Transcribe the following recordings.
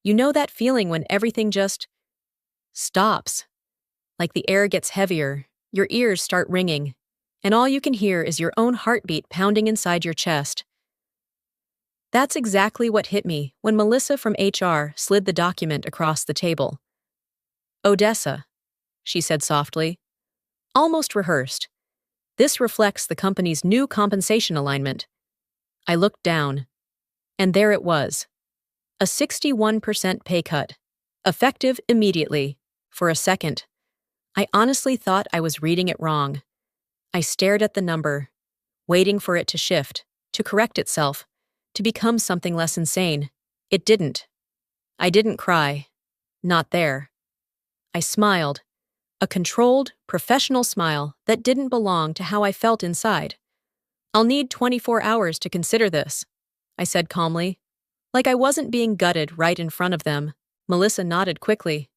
You know that feeling when everything just stops, like the air gets heavier, your ears start ringing, and all you can hear is your own heartbeat pounding inside your chest. That's exactly what hit me when Melissa from HR slid the document across the table. Odessa, she said softly, almost rehearsed. This reflects the company's new compensation alignment. I looked down, and there it was. A 61% pay cut, effective immediately. For a second, I honestly thought I was reading it wrong. I stared at the number, waiting for it to shift, to correct itself, to become something less insane. It didn't. I didn't cry. Not there. I smiled, a controlled, professional smile that didn't belong to how I felt inside. I'll need 24 hours to consider this, I said calmly. Like I wasn't being gutted right in front of them. Melissa nodded quickly,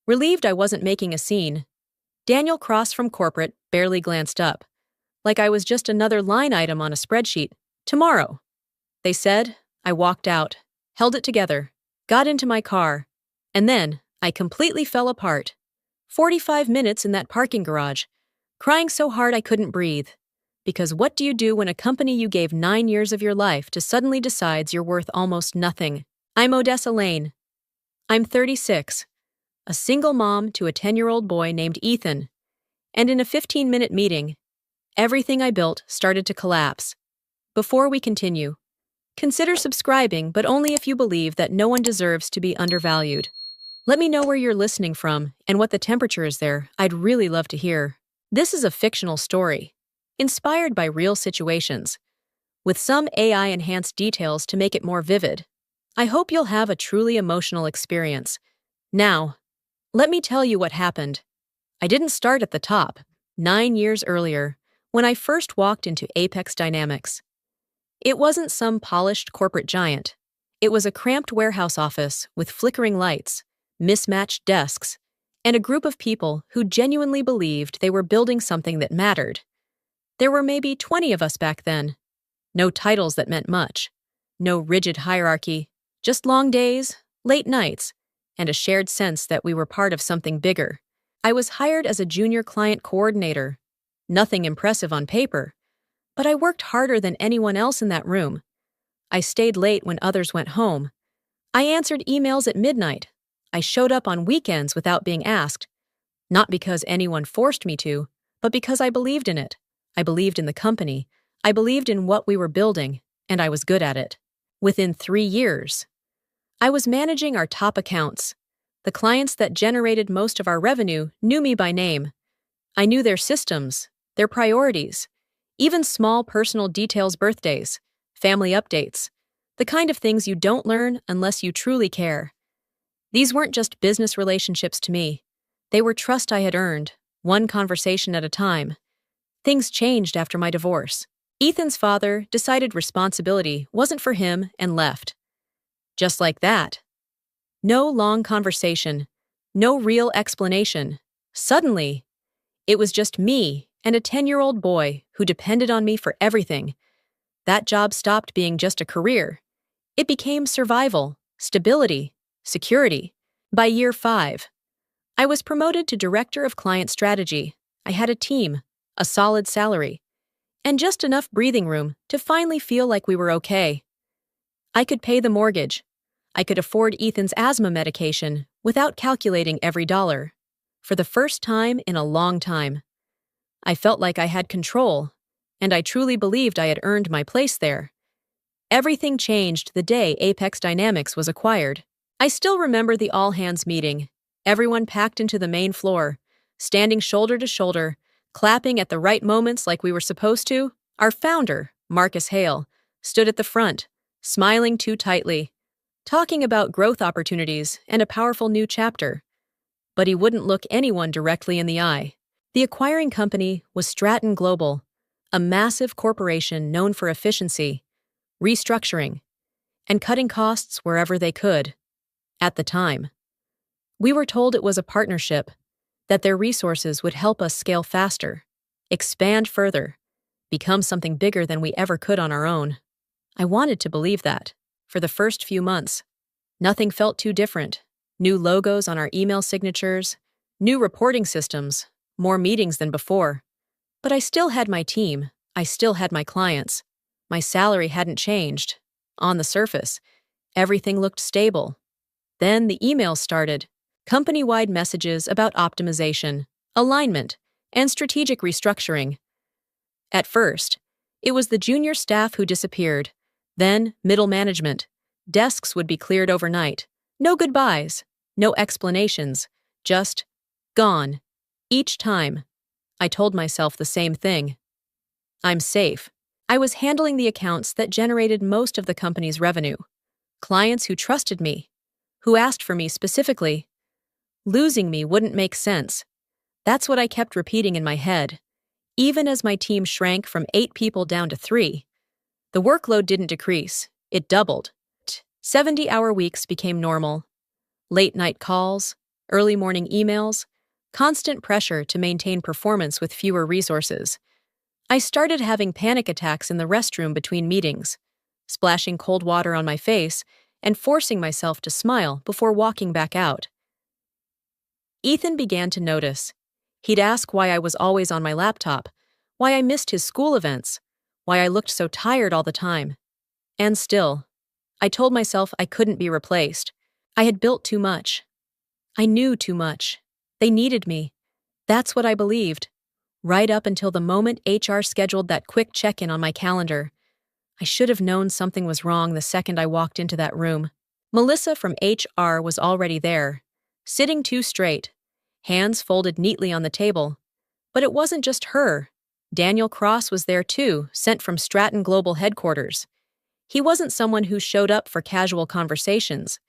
relieved I wasn't making a scene. Daniel Cross from corporate barely glanced up, like I was just another line item on a spreadsheet. Tomorrow, they said. I walked out, held it together, got into my car, and then I completely fell apart. 45 minutes in that parking garage, crying so hard I couldn't breathe. Because what do you do when a company you gave 9 years of your life to suddenly decides you're worth almost nothing? I'm Odessa Lane. I'm 36, a single mom to a 10-year-old boy named Ethan. And in a 15-minute meeting, everything I built started to collapse. Before we continue, consider subscribing, but only if you believe that no one deserves to be undervalued. Let me know where you're listening from and what the temperature is there. I'd really love to hear. This is a fictional story, inspired by real situations, with some AI-enhanced details to make it more vivid. I hope you'll have a truly emotional experience. Now, let me tell you what happened. I didn't start at the top, 9 years earlier, when I first walked into Apex Dynamics. It wasn't some polished corporate giant. It was a cramped warehouse office with flickering lights, mismatched desks, and a group of people who genuinely believed they were building something that mattered. There were maybe 20 of us back then. No titles that meant much. No rigid hierarchy. Just long days, late nights, and a shared sense that we were part of something bigger. I was hired as a junior client coordinator. Nothing impressive on paper, but I worked harder than anyone else in that room. I stayed late when others went home. I answered emails at midnight. I showed up on weekends without being asked. Not because anyone forced me to, but because I believed in it. I believed in the company. I believed in what we were building, and I was good at it. Within 3 years, I was managing our top accounts. The clients that generated most of our revenue knew me by name. I knew their systems, their priorities, even small personal details, birthdays, family updates, the kind of things you don't learn unless you truly care. These weren't just business relationships to me. They were trust I had earned, one conversation at a time. Things changed after my divorce. Ethan's father decided responsibility wasn't for him and left. Just like that. No long conversation, no real explanation. Suddenly, it was just me and a 10-year-old boy who depended on me for everything. That job stopped being just a career. It became survival, stability, security. By year 5, I was promoted to Director of Client Strategy. I had a team, a solid salary, and just enough breathing room to finally feel like we were okay. I could pay the mortgage. I could afford Ethan's asthma medication without calculating every dollar. For the first time in a long time, I felt like I had control, and I truly believed I had earned my place there. Everything changed the day Apex Dynamics was acquired. I still remember the all-hands meeting, everyone packed into the main floor, standing shoulder to shoulder, clapping at the right moments like we were supposed to. Our founder, Marcus Hale, stood at the front, smiling too tightly, talking about growth opportunities and a powerful new chapter. But he wouldn't look anyone directly in the eye. The acquiring company was Stratton Global, a massive corporation known for efficiency, restructuring, and cutting costs wherever they could. At the time, we were told it was a partnership, that their resources would help us scale faster, expand further, become something bigger than we ever could on our own. I wanted to believe that, for the first few months. Nothing felt too different. New logos on our email signatures, new reporting systems, more meetings than before. But I still had my team. I still had my clients. My salary hadn't changed. On the surface, everything looked stable. Then the emails started. Company-wide messages about optimization, alignment, and strategic restructuring. At first, it was the junior staff who disappeared. Then, middle management. Desks would be cleared overnight. No goodbyes, no explanations, just gone. Each time, I told myself the same thing. I'm safe. I was handling the accounts that generated most of the company's revenue. Clients who trusted me, who asked for me specifically. Losing me wouldn't make sense. That's what I kept repeating in my head. Even as my team shrank from 8 people down to 3, the workload didn't decrease, it doubled. 70-hour weeks became normal. Late-night calls, early morning emails, constant pressure to maintain performance with fewer resources. I started having panic attacks in the restroom between meetings, splashing cold water on my face and forcing myself to smile before walking back out. Ethan began to notice. He'd ask why I was always on my laptop, why I missed his school events, why I looked so tired all the time. And still, I told myself I couldn't be replaced. I had built too much. I knew too much. They needed me. That's what I believed. Right up until the moment HR scheduled that quick check-in on my calendar. I should have known something was wrong the second I walked into that room. Melissa from HR was already there, sitting too straight, hands folded neatly on the table. But it wasn't just her. Daniel Cross was there too, sent from Stratton Global Headquarters. He wasn't someone who showed up for casual conversations.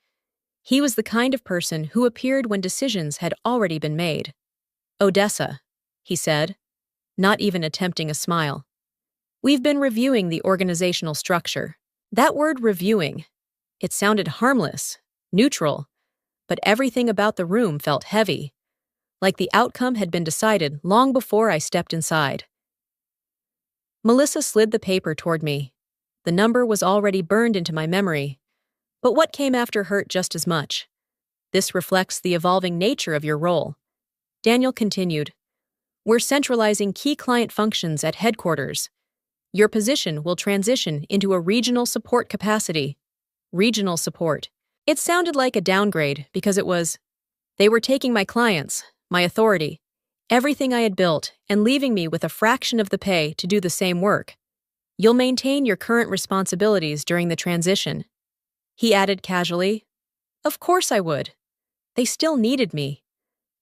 He was the kind of person who appeared when decisions had already been made. Odessa, he said, not even attempting a smile. We've been reviewing the organizational structure. That word reviewing, it sounded harmless, neutral, but everything about the room felt heavy, like the outcome had been decided long before I stepped inside. Melissa slid the paper toward me. The number was already burned into my memory, but what came after hurt just as much. This reflects the evolving nature of your role. Daniel continued, We're centralizing key client functions at headquarters. Your position will transition into a regional support capacity. Regional support. It sounded like a downgrade because they were taking my clients, my authority, everything I had built, and leaving me with a fraction of the pay to do the same work. You'll maintain your current responsibilities during the transition. He added casually, Of course I would. They still needed me,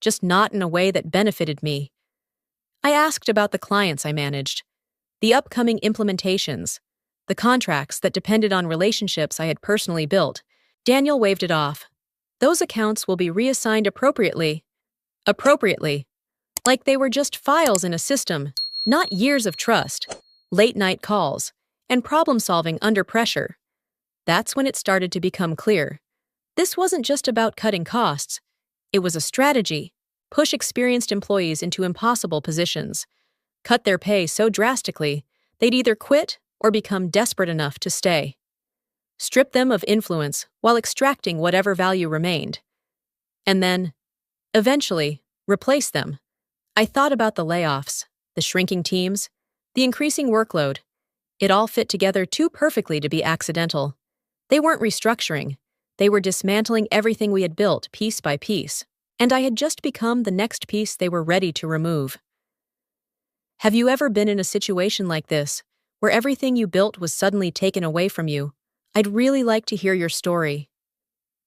just not in a way that benefited me. I asked about the clients I managed, the upcoming implementations, the contracts that depended on relationships I had personally built. Daniel waved it off. Those accounts will be reassigned appropriately. Appropriately. Like they were just files in a system, not years of trust, late-night calls, and problem-solving under pressure. That's when it started to become clear. This wasn't just about cutting costs. It was a strategy. Push experienced employees into impossible positions. Cut their pay so drastically, they'd either quit or become desperate enough to stay. Strip them of influence while extracting whatever value remained. And then, eventually, replace them. I thought about the layoffs, the shrinking teams, the increasing workload. It all fit together too perfectly to be accidental. They weren't restructuring. They were dismantling everything we had built piece by piece, and I had just become the next piece they were ready to remove. Have you ever been in a situation like this, where everything you built was suddenly taken away from you? I'd really like to hear your story,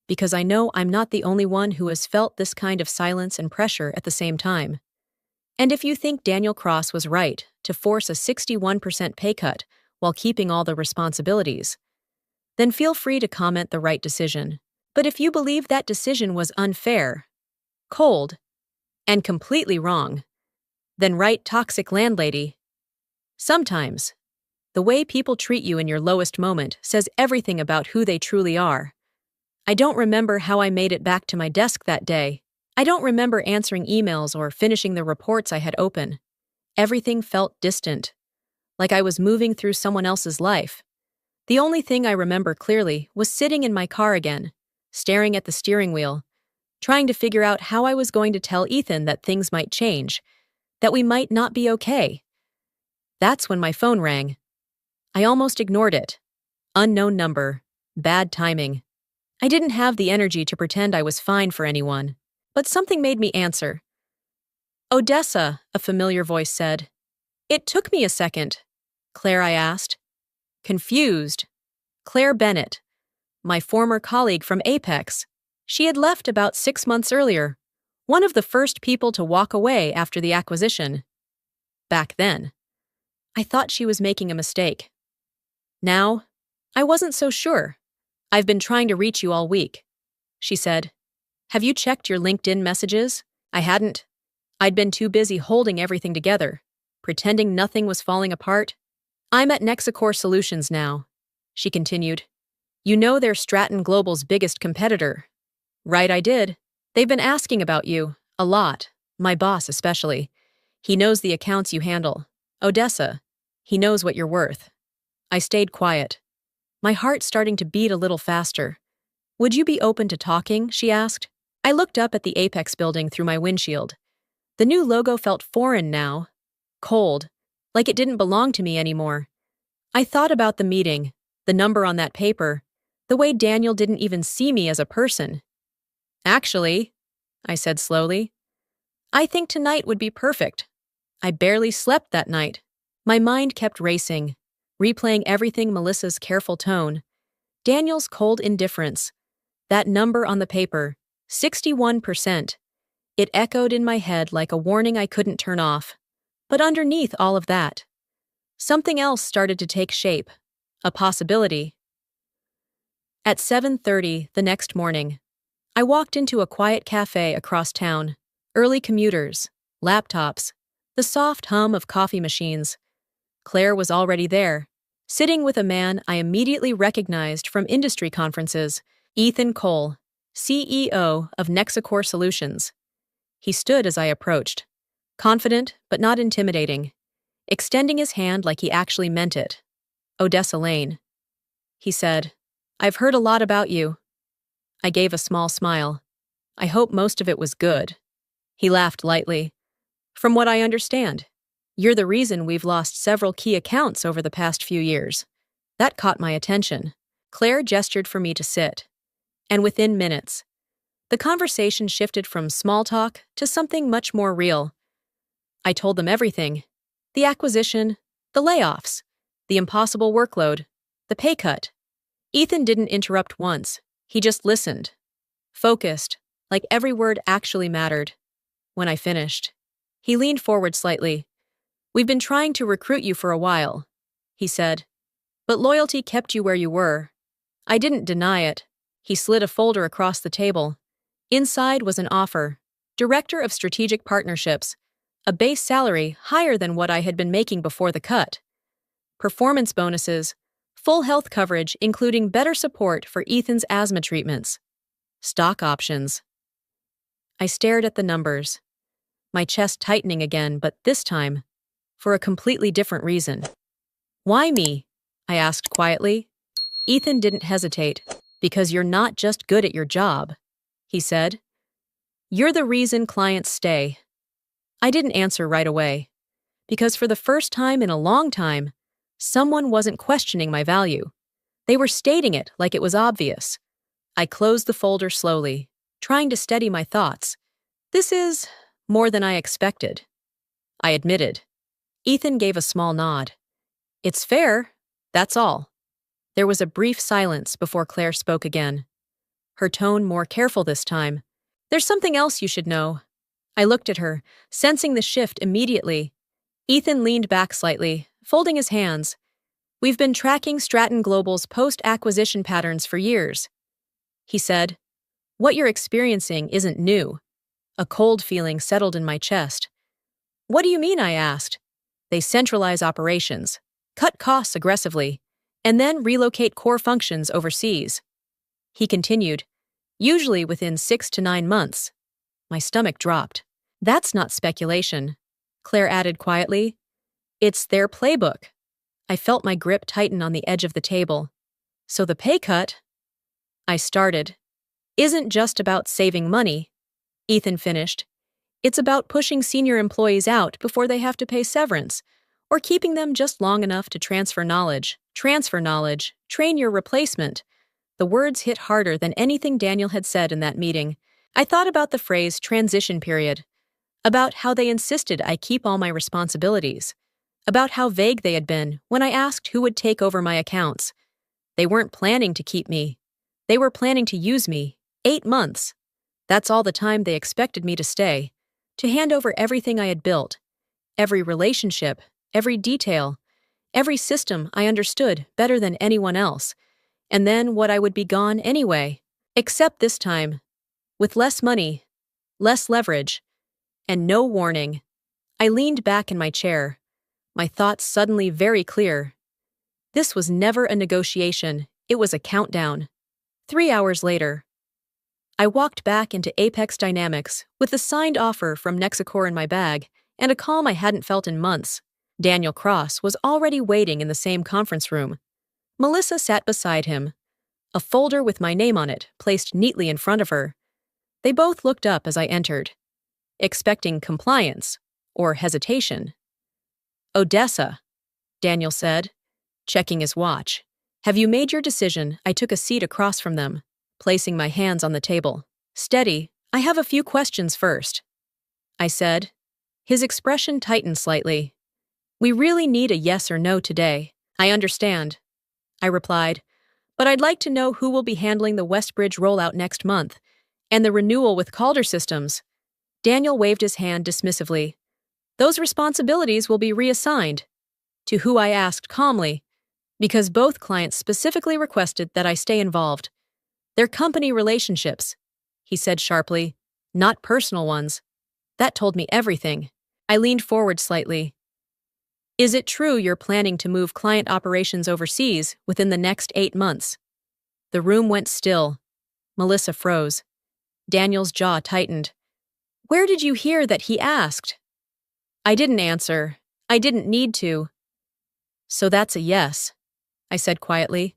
because I know I'm not the only one who has felt this kind of silence and pressure at the same time. And if you think Daniel Cross was right to force a 61% pay cut while keeping all the responsibilities, then feel free to comment the right decision. But if you believe that decision was unfair, cold, and completely wrong, then write toxic landlady. Sometimes, the way people treat you in your lowest moment says everything about who they truly are. I don't remember how I made it back to my desk that day. I don't remember answering emails or finishing the reports I had open. Everything felt distant, like I was moving through someone else's life. The only thing I remember clearly was sitting in my car again, staring at the steering wheel, trying to figure out how I was going to tell Ethan that things might change, that we might not be okay. That's when my phone rang. I almost ignored it. Unknown number. Bad timing. I didn't have the energy to pretend I was fine for anyone, but something made me answer. Odessa, a familiar voice said. It took me a second. Claire, I asked. Confused. Claire Bennett, my former colleague from Apex. She had left about 6 months earlier, one of the first people to walk away after the acquisition. Back then, I thought she was making a mistake. Now, I wasn't so sure. I've been trying to reach you all week, she said. Have you checked your LinkedIn messages? I hadn't. I'd been too busy holding everything together, pretending nothing was falling apart. I'm at Nexicor Solutions now, she continued. You know they're Stratton Global's biggest competitor. Right, I did. They've been asking about you, a lot, my boss especially. He knows the accounts you handle. Odessa, he knows what you're worth. I stayed quiet, my heart starting to beat a little faster. Would you be open to talking? She asked. I looked up at the Apex building through my windshield. The new logo felt foreign now, cold, like it didn't belong to me anymore. I thought about the meeting, the number on that paper, the way Daniel didn't even see me as a person. Actually, I said slowly, I think tonight would be perfect. I barely slept that night. My mind kept racing, replaying everything: Melissa's careful tone, Daniel's cold indifference, that number on the paper, 61%. It echoed in my head like a warning I couldn't turn off. But underneath all of that, something else started to take shape, a possibility. At 7:30 the next morning, I walked into a quiet cafe across town. Early commuters, laptops, the soft hum of coffee machines. Claire was already there, sitting with a man I immediately recognized from industry conferences, Ethan Cole, CEO of Nexicor Solutions. He stood as I approached, confident but not intimidating, extending his hand like he actually meant it. Odessa Lane. He said, I've heard a lot about you. I gave a small smile. I hope most of it was good. He laughed lightly. From what I understand, you're the reason we've lost several key accounts over the past few years. That caught my attention. Claire gestured for me to sit. And within minutes, the conversation shifted from small talk to something much more real. I told them everything. The acquisition, the layoffs, the impossible workload, the pay cut. Ethan didn't interrupt once. He just listened. Focused, like every word actually mattered. When I finished, he leaned forward slightly. We've been trying to recruit you for a while, he said. But loyalty kept you where you were. I didn't deny it. He slid a folder across the table. Inside was an offer. Director of Strategic Partnerships. A base salary higher than what I had been making before the cut. Performance bonuses. Full health coverage including better support for Ethan's asthma treatments. Stock options. I stared at the numbers, my chest tightening again, but this time, for a completely different reason. Why me? I asked quietly. Ethan didn't hesitate. Because you're not just good at your job, he said. You're the reason clients stay. I didn't answer right away, because for the first time in a long time, someone wasn't questioning my value. They were stating it like it was obvious. I closed the folder slowly, trying to steady my thoughts. This is more than I expected, I admitted. Ethan gave a small nod. It's fair, that's all. There was a brief silence before Claire spoke again, her tone more careful this time. There's something else you should know. I looked at her, sensing the shift immediately. Ethan leaned back slightly, folding his hands. We've been tracking Stratton Global's post-acquisition patterns for years, he said. What you're experiencing isn't new. A cold feeling settled in my chest. What do you mean? I asked. They centralize operations, cut costs aggressively, and then relocate core functions overseas. He continued, usually within 6 to 9 months. My stomach dropped. That's not speculation, Claire added quietly. It's their playbook. I felt my grip tighten on the edge of the table. So the pay cut? I started. isn't just about saving money, Ethan finished. It's about pushing senior employees out before they have to pay severance, or keeping them just long enough to transfer knowledge. Transfer knowledge, train your replacement. The words hit harder than anything Daniel had said in that meeting. I thought about the phrase transition period, about how they insisted I keep all my responsibilities, about how vague they had been when I asked who would take over my accounts. They weren't planning to keep me. They were planning to use me. 8 months. That's all the time they expected me to stay, to hand over everything I had built, every relationship, every detail, every system I understood better than anyone else, and then what I would be gone anyway. Except this time, with less money, less leverage, and no warning. I leaned back in my chair, my thoughts suddenly very clear. This was never a negotiation, it was a countdown. 3 hours later, I walked back into Apex Dynamics with the signed offer from Nexicor in my bag and a calm I hadn't felt in months. Daniel Cross was already waiting in the same conference room. Melissa sat beside him, a folder with my name on it placed neatly in front of her. They both looked up as I entered, expecting compliance or hesitation. Odessa, Daniel said, checking his watch. Have you made your decision? I took a seat across from them, placing my hands on the table. Steady, I have a few questions first, I said. His expression tightened slightly. We really need a yes or no today. I understand, I replied, but I'd like to know who will be handling the Westbridge rollout next month and the renewal with Calder Systems. Daniel waved his hand dismissively. Those responsibilities will be reassigned. To who I asked calmly, because both clients specifically requested that I stay involved. They're company relationships, he said sharply, not personal ones. That told me everything. I leaned forward slightly. Is it true you're planning to move client operations overseas within the next 8 months? The room went still. Melissa froze. Daniel's jaw tightened. Where did you hear that? He asked. I didn't answer. I didn't need to. So that's a yes, I said quietly.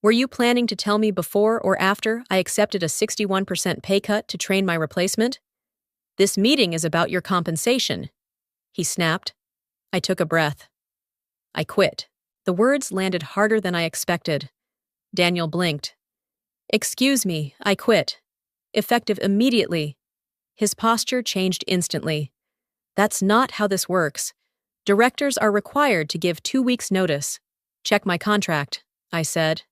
Were you planning to tell me before or after I accepted a 61% pay cut to train my replacement? This meeting is about your compensation, he snapped. I took a breath. I quit. The words landed harder than I expected. Daniel blinked. Excuse me, I quit. Effective immediately. His posture changed instantly. That's not how this works. Directors are required to give 2 weeks' notice. Check my contract, I said.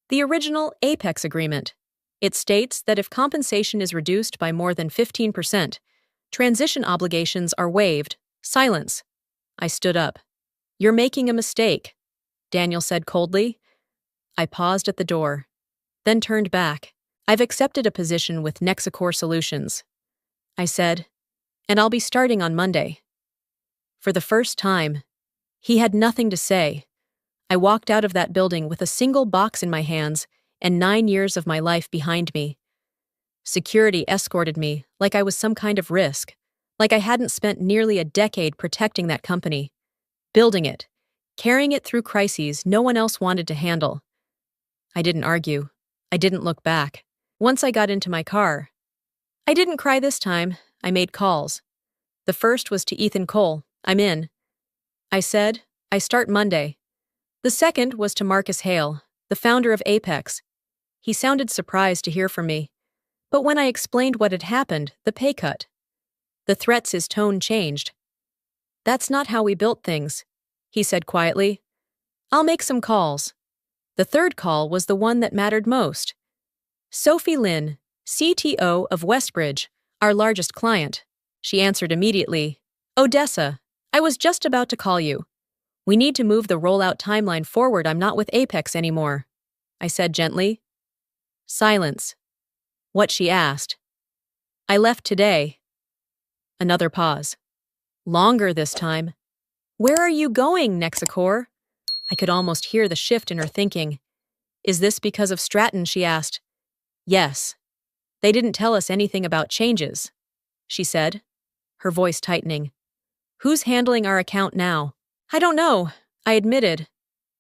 The original Apex agreement. It states that if compensation is reduced by more than 15%, transition obligations are waived. Silence. I stood up. You're making a mistake, Daniel said coldly. I paused at the door, then turned back. I've accepted a position with Nexicor Solutions, I said, and I'll be starting on Monday. For the first time, he had nothing to say. I walked out of that building with a single box in my hands and 9 years of my life behind me. Security escorted me like I was some kind of risk, like I hadn't spent nearly a decade protecting that company, building it, carrying it through crises no one else wanted to handle. I didn't argue. I didn't look back. Once I got into my car, I didn't cry this time. I made calls. The first was to Ethan Cole. I'm in. I said, I start Monday. The second was to Marcus Hale, the founder of Apex. He sounded surprised to hear from me. But when I explained what had happened, the pay cut, the threats, his tone changed. That's not how we built things, he said quietly. I'll make some calls. The third call was the one that mattered most. Sophie Lynn, CTO of Westbridge, our largest client. She answered immediately. Odessa, I was just about to call you. We need to move the rollout timeline forward. I'm not with Apex anymore, I said gently. Silence. What she asked. I left today. Another pause. Longer this time. Where are you going, Nexicor? I could almost hear the shift in her thinking. Is this because of Stratton? She asked. Yes. They didn't tell us anything about changes, she said, her voice tightening. Who's handling our account now? I don't know, I admitted.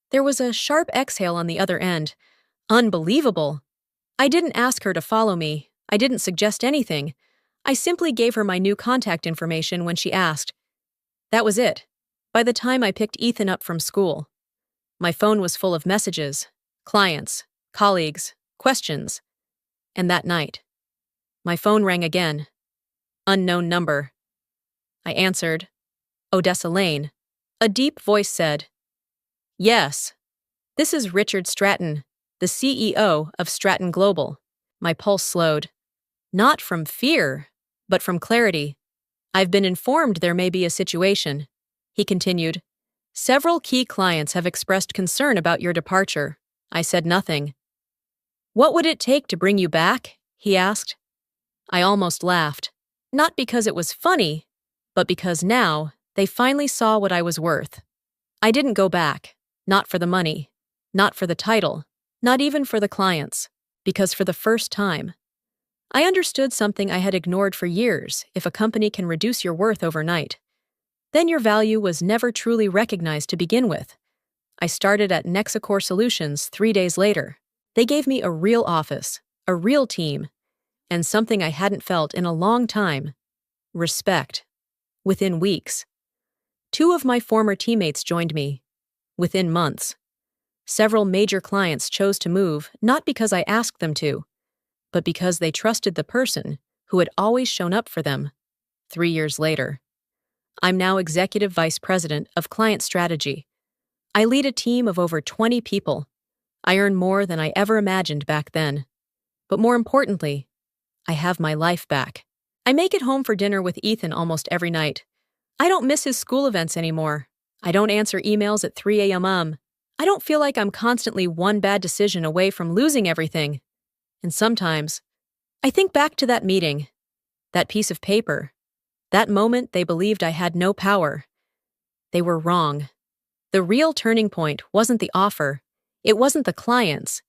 There was a sharp exhale on the other end. Unbelievable. I didn't ask her to follow me. I didn't suggest anything. I simply gave her my new contact information when she asked. That was it. By the time I picked Ethan up from school, my phone was full of messages, clients, colleagues, questions. And that night, my phone rang again. Unknown number. I answered. Odessa Lane. A deep voice said, "Yes, this is Richard Stratton, the CEO of Stratton Global." My pulse slowed. Not from fear, but from clarity. "I've been informed there may be a situation," he continued. "Several key clients have expressed concern about your departure." I said nothing. "What would it take to bring you back?" he asked. I almost laughed. Not because it was funny, but because now they finally saw what I was worth. I didn't go back, not for the money, not for the title, not even for the clients, because for the first time, I understood something I had ignored for years. If a company can reduce your worth overnight, then your value was never truly recognized to begin with. I started at Nexicor Solutions 3 days later. They gave me a real office, a real team, and something I hadn't felt in a long time: respect. Within weeks, 2 of my former teammates joined me. Within months, several major clients chose to move not because I asked them to, but because they trusted the person who had always shown up for them. 3 years later, I'm now Executive Vice President of Client Strategy. I lead a team of over 20 people. I earn more than I ever imagined back then. But more importantly, I have my life back. I make it home for dinner with Ethan almost every night. I don't miss his school events anymore. I don't answer emails at 3 a.m. I don't feel like I'm constantly one bad decision away from losing everything. And sometimes, I think back to that meeting, that piece of paper, that moment they believed I had no power. They were wrong. The real turning point wasn't the offer. It wasn't the clients.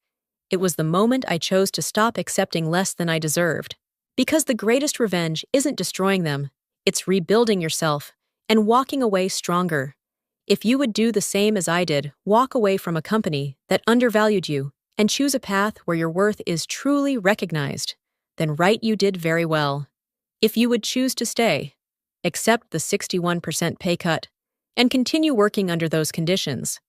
It was the moment I chose to stop accepting less than I deserved. Because the greatest revenge isn't destroying them, it's rebuilding yourself and walking away stronger. If you would do the same as I did, walk away from a company that undervalued you and choose a path where your worth is truly recognized, then right, you did very well. If you would choose to stay, accept the 61% pay cut, and continue working under those conditions,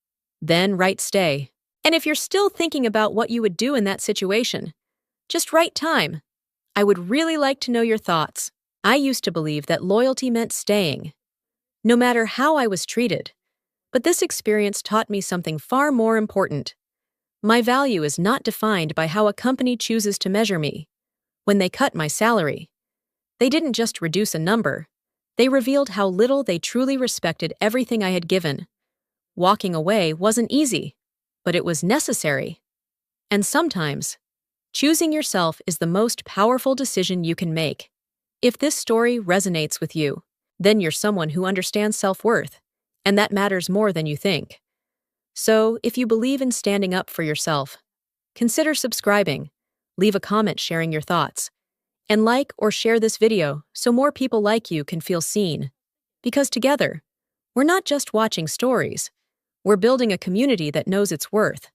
then right, stay. And if you're still thinking about what you would do in that situation, just right time. I would really like to know your thoughts. I used to believe that loyalty meant staying, no matter how I was treated. But this experience taught me something far more important. My value is not defined by how a company chooses to measure me. When they cut my salary, they didn't just reduce a number. They revealed how little they truly respected everything I had given. Walking away wasn't easy, but it was necessary. And sometimes, choosing yourself is the most powerful decision you can make. If this story resonates with you, then you're someone who understands self-worth, and that matters more than you think. So, if you believe in standing up for yourself, consider subscribing, leave a comment sharing your thoughts, and like or share this video so more people like you can feel seen. Because together, we're not just watching stories, we're building a community that knows its worth.